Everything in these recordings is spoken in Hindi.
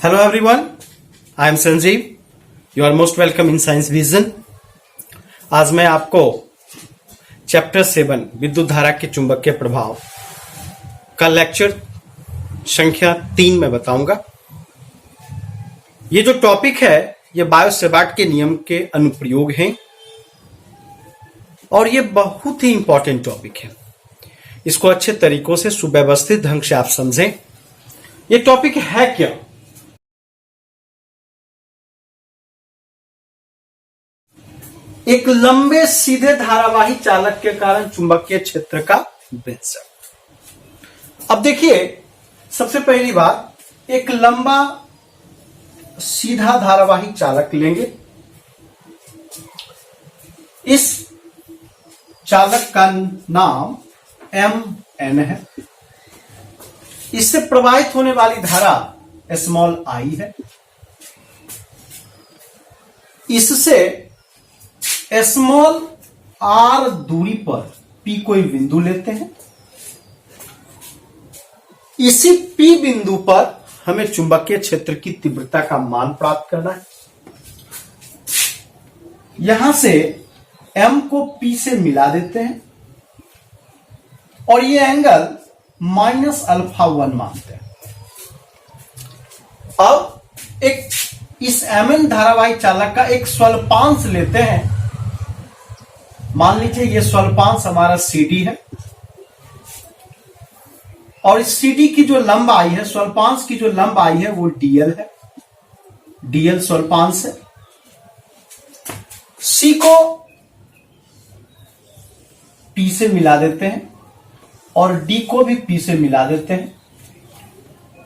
Hello everyone, I am Sanjeev. You are most welcome in Science Vision. आज मैं आपको चैप्टर 7 विद्युत धारा के चुंबकीय प्रभाव का लेक्चर संख्या 3 में बताऊंगा। ये जो टॉपिक है ये बायो-सेबार्ट के नियम के अनुप्रयोग हैं और ये बहुत ही इंपॉर्टेंट टॉपिक है। इसको अच्छे तरीकों से सुव्यवस्थित ढंग से आप समझें। ये टॉपिक है क्या? एक लंबे सीधे धारावाही चालक के कारण चुंबकीय क्षेत्र का विन्यास। अब देखिए, सबसे पहली बात, एक लंबा सीधा धारावाही चालक लेंगे। इस चालक का नाम Mn है। इससे प्रवाहित होने वाली धारा स्मॉल i है। इससे स्मॉल r दूरी पर P कोई बिंदु लेते हैं। इसी P बिंदु पर हमें चुंबकीय क्षेत्र की तीव्रता का मान प्राप्त करना है। यहां से M को P से मिला देते हैं और ये एंगल -α1 मानते हैं। अब एक इस Mn धारावाही चालक का एक स्वल्पांश लेते हैं। मान लीजिए ये स्वल्पांश हमारा CD है और इस CD की जो लंबाई है, स्वल्पांश की जो लंबाई है वो dl है। dl स्वल्पांश है। C को P से मिला देते हैं और D को भी P से मिला देते हैं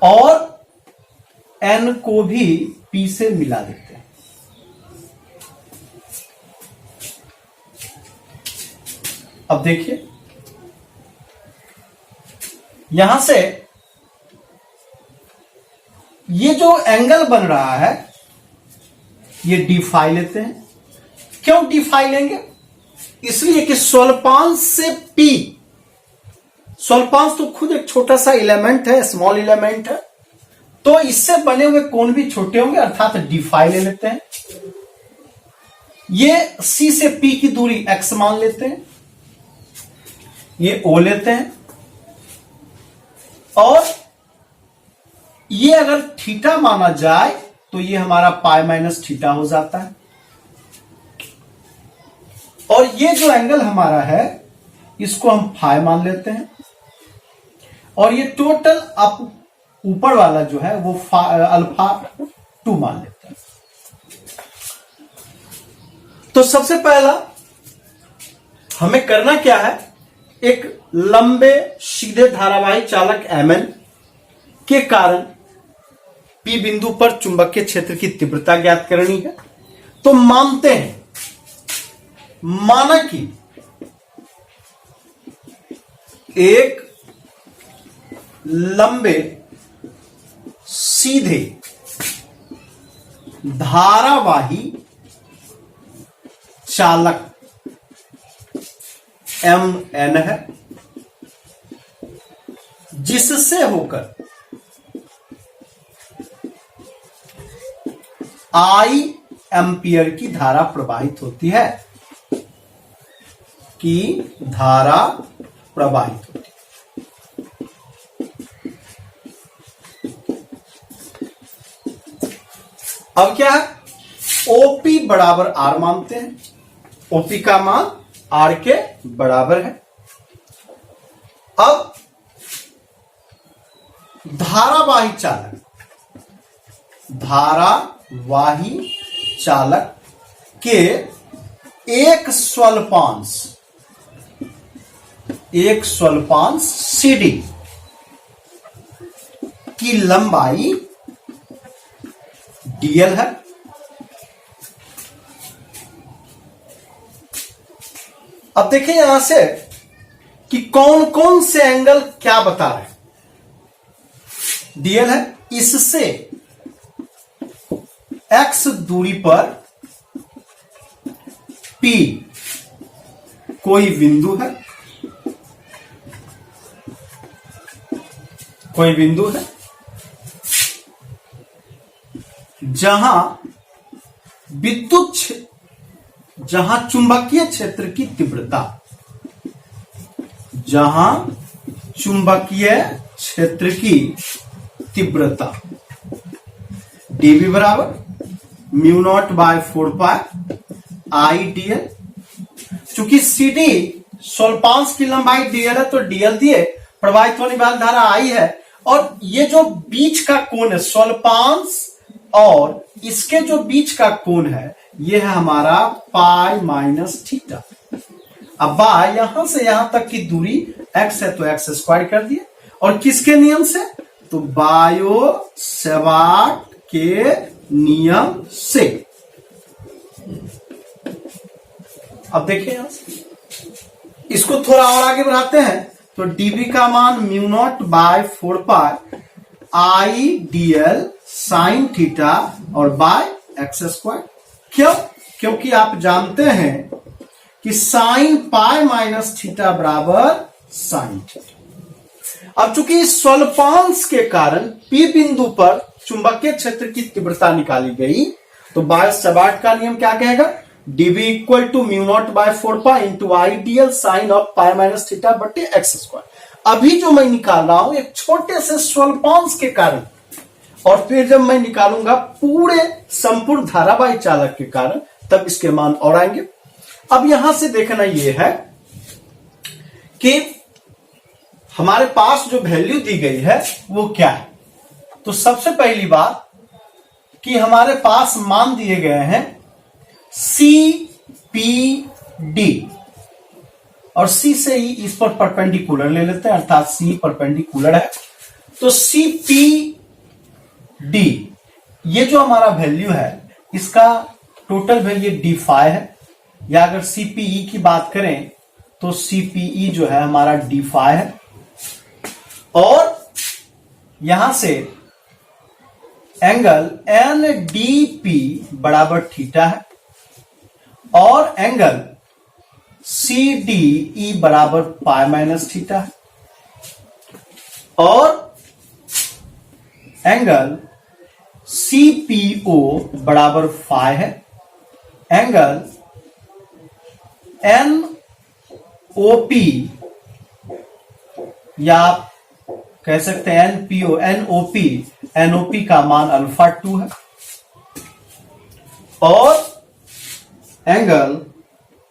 और N को भी P से मिला देते हैं। अब देखिए, यहां से ये जो एंगल बन रहा है ये डी फाई लेते हैं। क्यों डी फाई लेंगे? इसलिए कि स्वल्पांश से P, स्वल्पांश तो खुद एक छोटा सा एलिमेंट है, स्मॉल एलिमेंट है, तो इससे बने हुए कोण भी छोटे होंगे, अर्थात डी फाई ले लेते हैं। ये C से P की दूरी x मान लेते हैं, ये O लेते हैं और ये अगर थीटा माना जाए तो ये हमारा पाई माइनस थीटा हो जाता है। और ये जो एंगल हमारा है इसको हम फाई मान लेते हैं और ये टोटल अप ऊपर वाला जो है वो अल्फा 2 मान लेते हैं। तो सबसे पहला हमें करना क्या है, एक लंबे सीधे धारावाही चालक Mn के कारण P बिंदु पर चुंबकीय क्षेत्र की तीव्रता ज्ञात करनी है। तो मानते हैं, माना कि एक लंबे सीधे धारावाही चालक Mn है जिससे होकर I एम्पियर की धारा प्रवाहित होती है, अब क्या है, OP बराबर R मानते हैं। OP का मान R के बराबर है। अब धारावाही चालक के एक स्वल्पांश CD की लंबाई dl है। अब देखिए यहां से कि कौन कौन से एंगल क्या बता रहे हैं। dl है, इससे x दूरी पर P कोई बिंदु है, कोई बिंदु है जहां जहां चुंबकीय क्षेत्र की तीव्रता, जहां चुंबकीय क्षेत्र की तीव्रता dB बराबर mu naught by 4 pi IDL। चूंकि CD स्वल्पांश की लंबाई DL है तो DL दिए, प्रवाहित होने वाली धारा I है, और ये जो बीच का कोण है स्वल्पांश और इसके जो बीच का कोण है ये है हमारा पाई माइनस थीटा। अब बाय यहां से यहां तक की दूरी x है तो x स्क्वायर कर दिए, और किसके नियम से, तो बायो सेवार्ट के नियम से। अब देखिए यहां से इसको थोड़ा और आगे बढ़ाते हैं तो dB का मान mu naught by 4 pi IDL sine theta और बाय एक्स स्क्वायर। क्यों? क्योंकि आप जानते हैं कि साइन पाई माइनस थीटा बराबर साइन थीटा। अब चूंकि स्वल्पांश के कारण P बिंदु पर चुंबकीय क्षेत्र की तीव्रता निकाली गई, तो बायो सेवार्ट का नियम क्या कहेगा, dB equal to mu naught by 4 pi into IDL sine of pi minus theta बटे एक्स स्क्वायर। अभी जो मैं निकाल रहा हूं एक छोटे से स्वल्पांश के कारण, और फिर जब मैं निकालूंगा पूरे संपूर्ण धारावाही चालक के कारण, तब इसके मान और आएंगे। अब यहां से देखना यह है कि हमारे पास जो वैल्यू दी गई है वो क्या है। तो सबसे पहली बात कि हमारे पास मान दिए गए हैं CPD, और C से ही इस पर परपेंडिकुलर ले लेते हैं, अर्थात C परपेंडिकुलर है। तो CPD ये जो हमारा वैल्यू है इसका टोटल वैल्यू D5 है, या अगर CPE की बात करें तो CPE जो है हमारा D5 है, और यहां से एंगल NDP बराबर थीटा है, और एंगल CDE बराबर पाई माइनस थीटा है, और एंगल CPO बराबर फाई है, एंगल NOP या आप कह सकते हैं NPO NOP का मान अल्फा 2 है, और एंगल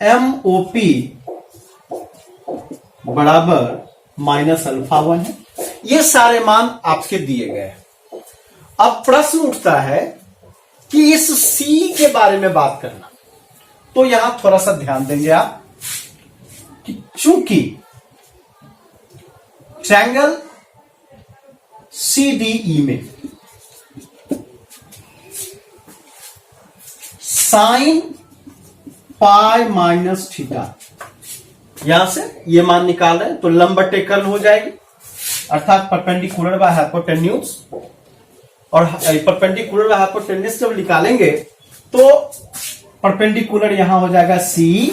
MOP बराबर माइनस अल्फा 1 है। ये सारे मान आपके दिए गए हैं। अब प्रश्न उठता है कि इस C के बारे में बात करना, तो यहां थोड़ा सा ध्यान देंगे आप कि चूंकि ट्रायंगल CDE में साइन पाई माइनस थीटा, यहां से ये मान निकाल रहे हैं तो लंब बटे कर्ल हो जाएगी, अर्थात परपेंडिकुलर बाय हाइपोटेन्यूज, और परपेंडिकुलर बाय हाइपोटेन्यूज जब निकालेंगे तो परपेंडिकुलर यहां हो जाएगा C,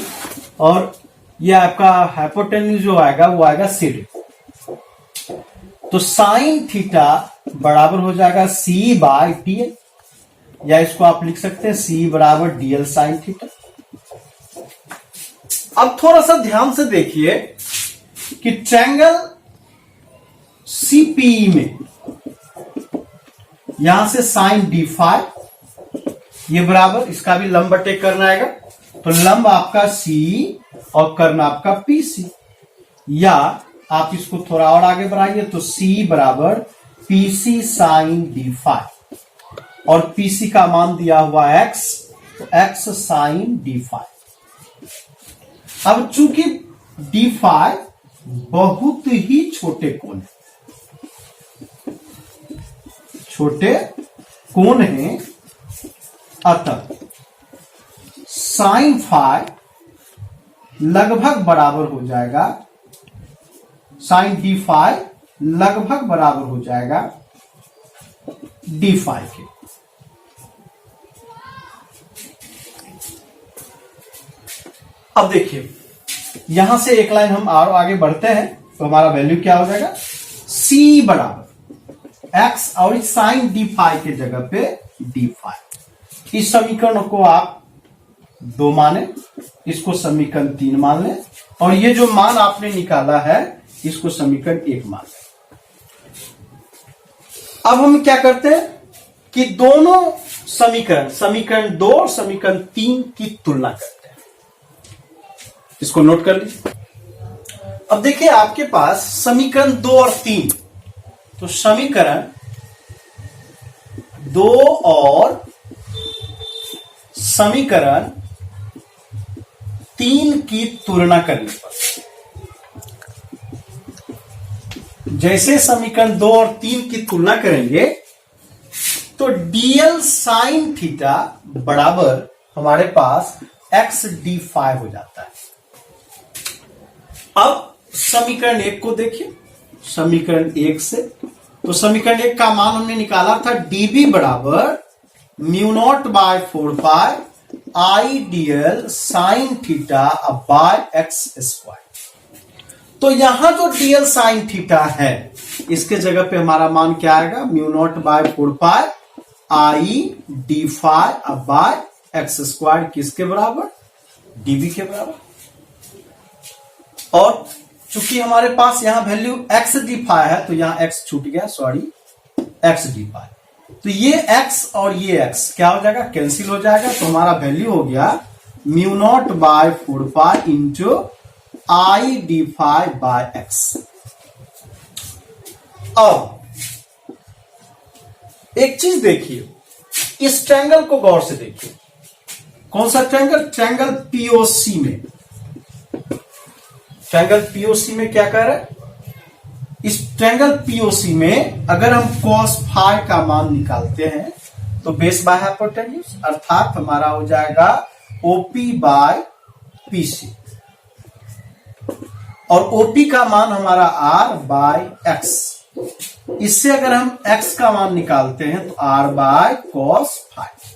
और ये आपका हाइपोटेन्यूज जो आएगा वो आएगा CD। तो साइन थीटा बराबर हो जाएगा C बाय DL, या इसको आप लिख सकते हैं C बराबर DL साइन थीटा। अब थोड़ा सा ध्यान से देखिए कि ट्रायंगल CPE में यहां से साइन D5 ये बराबर, इसका भी लंब बटे कर्ण आएगा, तो लंब आपका C और कर्ण आपका PC, या आप इसको थोड़ा और आगे बढ़ाइए तो C बराबर PC साइन D5, और PC का मान दिया हुआ X, तो X साइन D5। अब चूंकि D5 बहुत ही छोटे कोण है, छोटे कोण है, अतः साइन फाई लगभग बराबर हो जाएगा, साइन D5 लगभग बराबर हो जाएगा D5 के। अब देखिए यहां से एक लाइन हम और आगे बढ़ते हैं तो हमारा वैल्यू क्या हो जाएगा, C बराबर X और साइन D5 के जगह पे D5। इस समीकरण को आप 2 माने, इसको समीकरण 3 मान लें, और ये जो मान आपने निकाला है इसको समीकरण 1 मान लें। अब हम क्या करते हैं कि दोनों समीकरण 2 और समीकरण 3 की तुलना करते हैं। इसको नोट कर लीजिए। अब देखिए आपके पास समीकरण 2 और 3, तो समीकरण 2 और समीकरण 3 की तुलना करने पर, जैसे समीकरण 2 और 3 की तुलना करेंगे तो डीएल साइन थीटा बराबर हमारे पास एक्स डी फाई हो जाता है। अब समीकरण 1 को देखिए, समीकरण 1 से, तो समीकरण 1 का मान हमने निकाला था डीबी बराबर mu naught by 4 pi I dL sine theta by x square. तो यहां जो डीएल साइन थीटा है इसके जगह पे हमारा मान क्या आएगा, mu naught by 4 pi I d phi by x square, किसके बराबर, डीबी के बराबर। और चूंकि हमारे पास यहां वैल्यू एक्स डी फाई है तो यहां एक्स छूट गया, सॉरी, एक्स डी फाई, तो ये एक्स और ये एक्स क्या हो जाएगा, कैंसिल हो जाएगा। तो हमारा वैल्यू हो गया mu naught by 4 pi into I d phi by x. अब एक चीज देखिए, इस ट्रायंगल को गौर से देखिए। कौन सा ट्रायंगल, ट्रायंगल पीओसी में, ट्रायंगल पीओसी में क्या कर रहा है, इस ट्रायंगल पीओसी में अगर हम cos फाई का मान निकालते हैं तो बेस बाय हाइपोटेन्यूज, अर्थात हमारा हो जाएगा ओपी बाय पीसी, और ओपी का मान हमारा आर बाय एक्स। इससे अगर हम एक्स का मान निकालते हैं तो आर बाय cos फाई।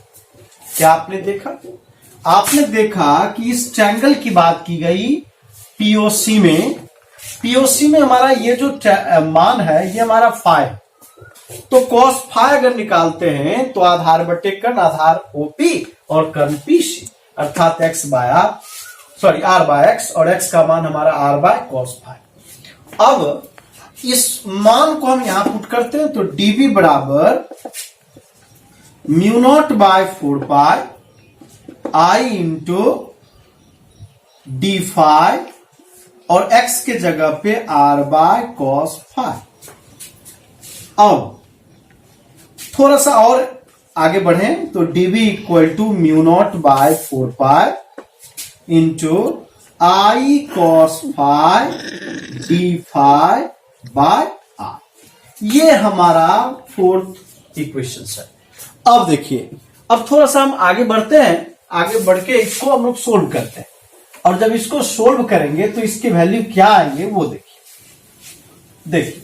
क्या आपने देखा, आपने देखा कि इस ट्रायंगल की बात की गई पीओसी में, पीओसी में हमारा ये जो मान है ये हमारा फाई, तो cos फाई अगर निकालते हैं तो आधार बटे कर्ण, आधार ओपी और कर्ण पीसी, अर्थात x by r, sorry r by x, और एक्स का मान हमारा आर बाय cos फाई। अब इस मान को हम यहां पुट करते हैं तो डीबी बराबर mu naught by 4 pi I into D phi, और x के जगह पे r बाय cos फाई। अब थोड़ा सा और आगे बढ़े तो dv equal to mu naught by 4 pi into I cos phi D phi by r। ये हमारा 4th इक्वेशन है। अब देखिए, अब थोड़ा सा हम आगे बढ़ते हैं, आगे बढ़ के इसको हम लोग सोल्व करते हैं, और जब इसको सोल्व करेंगे तो इसके वैल्यू क्या आएंगे वो देखिए। देखिए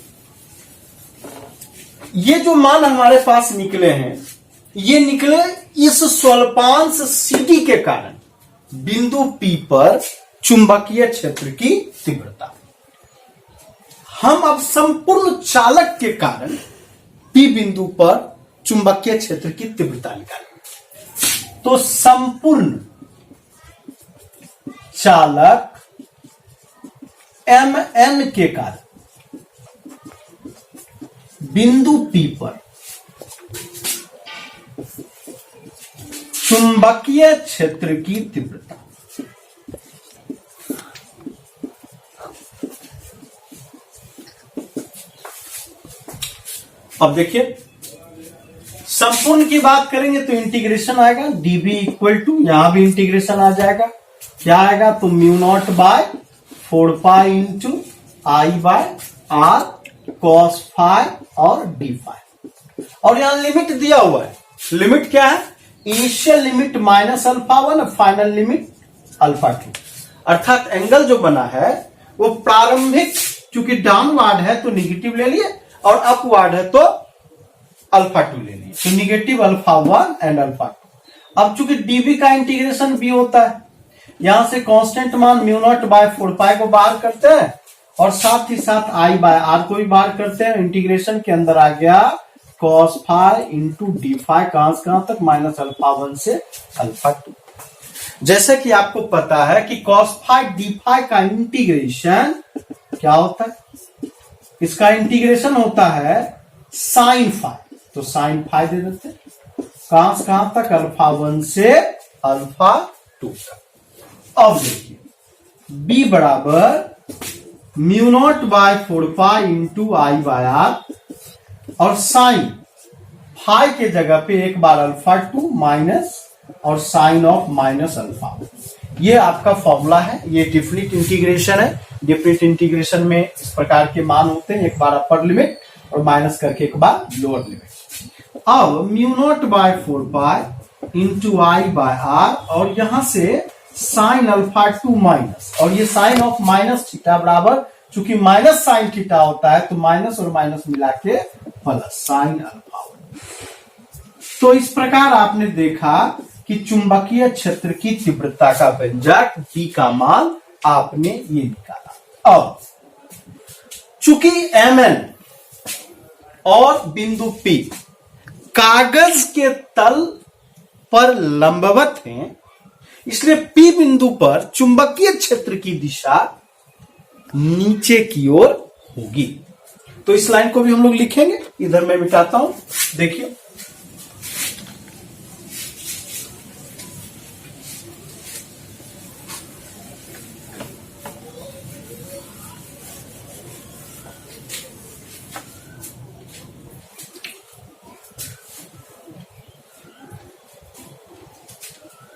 ये जो मान हमारे पास निकले हैं, ये निकले इस स्वल्पांश CD के कारण बिंदु P पर चुंबकीय क्षेत्र की तीव्रता। हम अब संपूर्ण चालक के कारण P बिंदु पर चुंबकीय क्षेत्र की तीव्रता निकालेंगे। तो संपूर्ण चालक Mn के कारण बिंदु P पर चुंबकीय क्षेत्र की तीव्रता। अब देखिए, संपूर्ण की बात करेंगे तो इंटीग्रेशन आएगा, dv इक्वल टू, यहां भी इंटीग्रेशन आ जाएगा, क्या आएगा, तो mu naught by 4 pi into I by R cos phi और डी फाई। और यहां लिमिट दिया हुआ है, लिमिट क्या है, इनिशियल लिमिट -α1, फाइनल लिमिट α2, अर्थात एंगल जो बना है वो प्रारंभिक, चूंकि डाउनवर्ड है तो निगेटिव ले लिए, और अपवर्ड है तो α2 ले लिए, तो निगेटिव α1 एंड α2। अब चूंकि dv का इंटीग्रेशन भी होता है, यहां से कांस्टेंट मान म्यू नॉट बाय 4 पाई को बाहर करते हैं, और साथ ही साथ आई बाय आर को भी बाहर करते हैं। इंटीग्रेशन के अंदर आ गया cos phi into D phi, कहां से कहां तक, माइनस अल्फा 1 से अल्फा 2। जैसे कि आपको पता है कि cos फाइ डी फाइ का इंटीग्रेशन क्या होता है, इसका इंटीग्रेशन होता है साइन फाइ, तो साइन फाइ दे देते हैं, कहां से कहां तक, अल्फा 1 से अल्फा 2 तक। अब देखिए b बराबर mu naught by 4 pi into I by R, और साइन फाइ के जगह पे एक बार अल्फा 2 माइनस और साइन ऑफ माइनस अल्फा। ये आपका फॉर्मूला है, ये डिफरेंट इंटीग्रेशन है। डिफरेंट इंटीग्रेशन में इस प्रकार के मान होते हैं, एक बार अपर लिमिट और माइनस करके एक बार लोअर लिमिट। अब mu naught by 4 pi into I by R, और यहां से साइन अल्फा 2 माइनस, और ये साइन ऑफ माइनस थीटा बराबर, चूंकि माइनस साइन थीटा होता है तो माइनस और माइनस मिला के प्लस साइन अल्फा 1। तो इस प्रकार आपने देखा कि चुंबकीय क्षेत्र की तीव्रता का व्यंजक B का मान आपने ये निकाला। अब चूंकि Mn और बिंदु P कागज के तल पर लंबवत हैं, इसलिए P बिंदु पर चुंबकीय क्षेत्र की दिशा नीचे की ओर होगी। तो इस लाइन को भी हम लोग लिखेंगे, इधर मैं मिटाता हूं, देखिए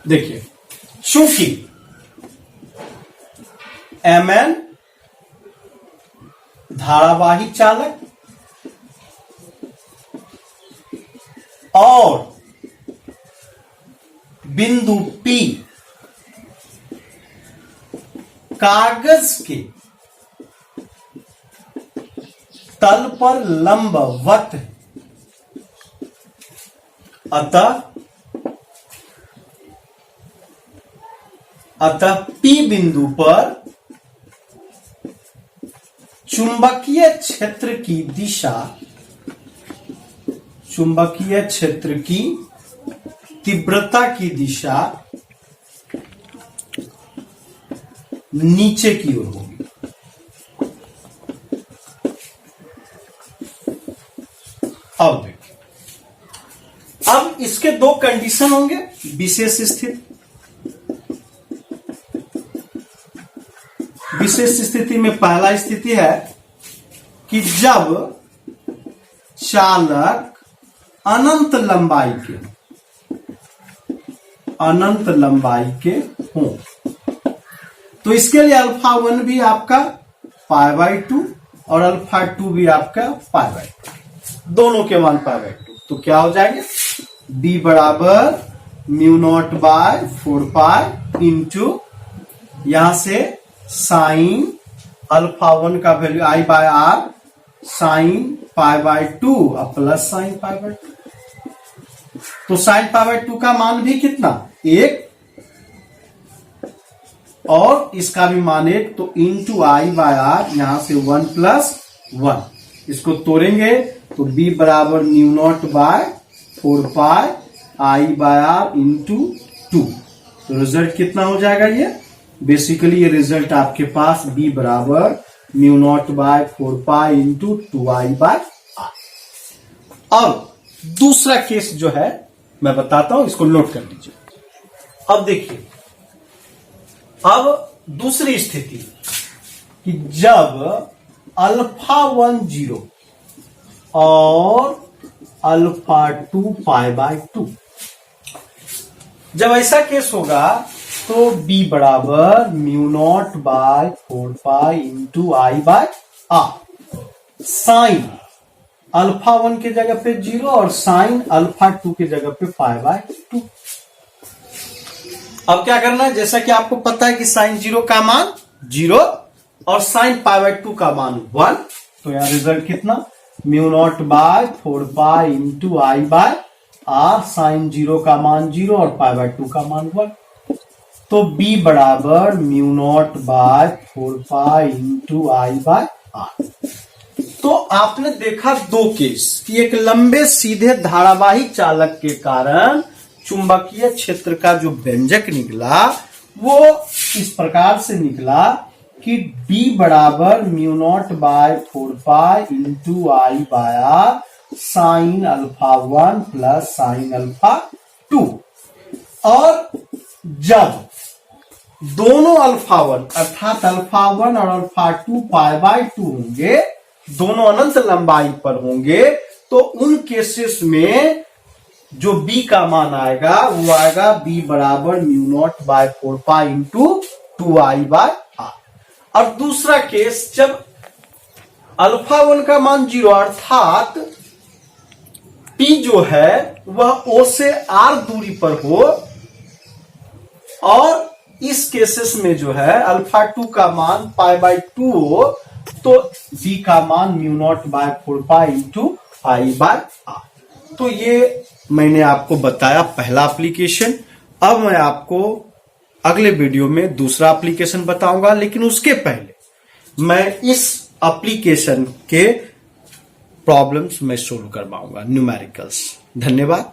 देखिए, चूंकि Mn धारावाही चालक और बिंदु P कागज के तल पर लंबवत है, अतः P बिंदु पर चुंबकीय क्षेत्र की दिशा, चुंबकीय क्षेत्र की तीव्रता की दिशा नीचे की ओर होगी। अब देखिए, अब इसके दो कंडीशन होंगे विशेष स्थिति। विशेष स्थिति में पहला स्थिति है कि जब चालक अनंत लंबाई के हों, तो इसके लिए अल्फा 1 भी आपका पाई बाई 2 और अल्फा 2 भी आपका पाई बाई 2, दोनों के मान पाई बाई 2। तो क्या हो जाएगा, b बराबर mu naught by 4 pi into यहां से साइन अल्फा 1 का value I by R, sine pi by 2 और प्लस साइन पाई बाय 2। तो साइन पाई बाय 2 का मान भी कितना, 1, और इसका भी मान 1, तो इंटू आई बाय आर, यहां से 1 प्लस 1, इसको तोड़ेंगे तो b बराबर mu naught by 4 pi I by R into 2। तो रिजल्ट कितना हो जाएगा, ये बेसिकली ये रिजल्ट आपके पास b बराबर mu naught by 4 pi into 2i by R. अब दूसरा केस जो है मैं बताता हूं, इसको नोट कर लीजिए। अब देखिए, अब दूसरी स्थिति कि जब अल्फा 1 0 और अल्फा 2 पाई बाय 2, जब ऐसा केस होगा तो b बराबर mu naught by 4 pi into I by R, sine alpha 1 के जगह पे 0 और साइन अल्फा 2 के जगह पे पाई बाय 2। अब क्या करना है, जैसा कि आपको पता है कि साइन 0 का मान 0 और साइन पाई बाय 2 का मान 1, तो यहां रिजल्ट कितना, mu naught by 4 pi into I by R, sine 0 का मान 0 और पाई बाय 2 का मान 1। तो b बराबर mu naught by 4 pi into I by R. तो आपने देखा दो केस कि एक लंबे सीधे धारावाही चालक के कारण चुंबकीय क्षेत्र का जो व्यंजक निकला वो इस प्रकार से निकला कि B बराबर mu naught by 4 into I by R sine alpha 1 plus sine alpha 2। और जब दोनों अल्फा 1 अर्थात अल्फा 1 और अल्फा 2 पाई बाय 2 होंगे, दोनों अनंत लंबाई पर होंगे, तो उन केसेस में जो B का मान आएगा वो आएगा B बराबर mu naught by 4 into 2i by R. और दूसरा केस जब अल्फा 1 का मान 0 अर्थात P जो है वह O से R दूरी पर हो, और इस केसेस में जो है अल्फा 2 का मान पाई बाय 2 हो, तो B का मान mu naught by 4 into I by R. तो ये मैंने आपको बताया पहला एप्लीकेशन। अब मैं आपको अगले वीडियो में दूसरा एप्लीकेशन बताऊंगा, लेकिन उसके पहले मैं इस एप्लीकेशन के प्रॉब्लम्स में सोल्व करवाऊंगा, न्यूमेरिकल्स। धन्यवाद।